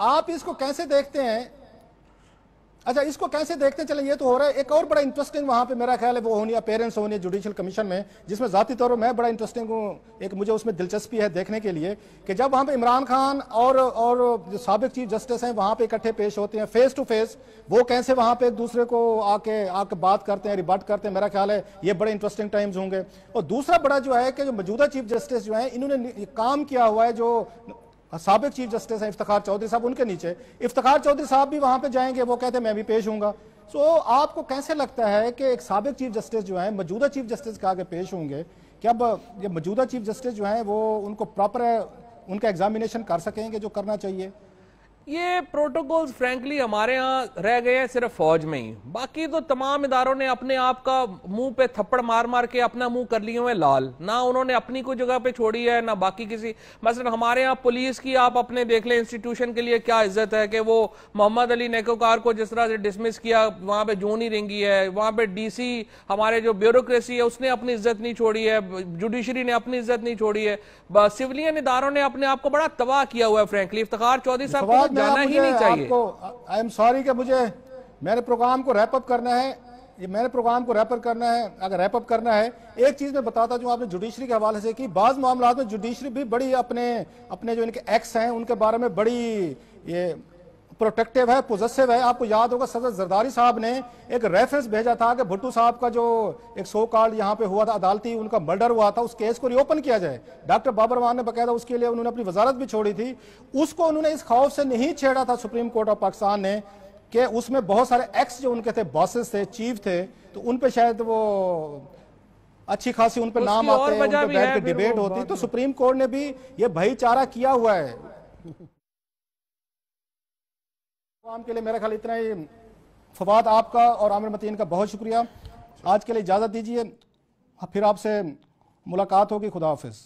आप इसको कैसे देखते हैं? अच्छा, इसको कैसे देखते हैं? चले ये तो हो रहा है। एक और बड़ा इंटरेस्टिंग वहां पे मेरा ख्याल है वो होनी अपेयरेंस होनी है जुडिशियल कमीशन में, जिसमें जाती तौर पर मैं बड़ा इंटरेस्टिंग हूँ। एक मुझे उसमें दिलचस्पी है देखने के लिए कि जब वहां पे इमरान खान और जो साबिक चीफ जस्टिस हैं वहां पे इकट्ठे पेश होते हैं फेस टू फेस, वो कैसे वहां पे एक दूसरे को आके बात करते हैं, रिबट करते हैं। मेरा ख्याल है ये बड़े इंटरेस्टिंग टाइम्स होंगे। और दूसरा बड़ा जो है कि जो मौजूदा चीफ जस्टिस जो है इन्होंने काम किया हुआ है, जो साबिक चीफ जस्टिस है इफ्तिखार चौधरी साहब, उनके नीचे इफ्तिखार चौधरी साहब भी वहां पे जाएंगे, वो कहते हैं मैं भी पेश हूंगा। सो आपको कैसे लगता है कि एक साबिक चीफ जस्टिस जो है मौजूदा चीफ जस्टिस के आगे पेश होंगे, क्या ये मौजूदा चीफ जस्टिस जो है वो उनको प्रॉपर उनका एग्जामिनेशन कर सकेंगे जो करना चाहिए? ये प्रोटोकॉल्स फ्रैंकली हमारे यहाँ रह गए हैं सिर्फ फौज में ही, बाकी तो तमाम इदारों ने अपने आप का मुंह पे थप्पड़ मार मार के अपना मुंह कर लिए हुए लाल। ना उन्होंने अपनी कोई जगह पे छोड़ी है ना बाकी किसी। मसलन हमारे यहाँ पुलिस की आप अपने देख लें इंस्टीट्यूशन के लिए क्या इज्जत है कि वो मोहम्मद अली नेकोकार को जिस तरह से डिसमिस किया, वहां पे जून ही रेंगी है। वहां पे डीसी हमारे जो ब्यूरोक्रेसी है उसने अपनी इज्जत नहीं छोड़ी है, जुडिशरी ने अपनी इज्जत नहीं छोड़ी है, सिविलियन इदारों ने अपने आप को बड़ा तबाह किया हुआ है फ्रैंकली। इफ्तिखार चौधरी साहब जाना ही नहीं चाहिए। आई एम सॉरी कि मेरे प्रोग्राम को रैप अप करना है, अगर रैप अप करना है एक चीज मैं बताता जो आपने जुडिशरी के हवाले से की, बाज मामलात में जुडिशरी भी बड़ी अपने जो इनके एक्ट्स हैं उनके बारे में बड़ी ये प्रोटेक्टिव है, पोजेसिव है। आपको याद होगा सदर जरदारी साहब ने एक रेफरेंस भेजा था कि भुट्टो साहब का जो एक सो कॉल्ड यहाँ पे हुआ था अदालती उनका मर्डर हुआ था, उस केस को रिओपन किया जाए। डॉक्टर बाबर मान ने बकायदा उसके लिए उन्होंने अपनी वजारत भी छोड़ी थी। उसको उन्होंने इस खौफ से नहीं छेड़ा था सुप्रीम कोर्ट ऑफ पाकिस्तान ने कि उसमें बहुत सारे एक्स जो उनके थे, बॉसेस थे, चीफ थे, तो उन पे शायद वो अच्छी खासी उन पे नाम आते हैं, उन पे बैठ के डिबेट होती। तो सुप्रीम कोर्ट ने भी ये भाईचारा किया हुआ है। के लिए मेरा ख्याल इतना ही। फवाद, आपका और आमिर मतीन का बहुत शुक्रिया। आज के लिए इजाजत दीजिए, फिर आपसे मुलाकात होगी। खुदा हाफिज।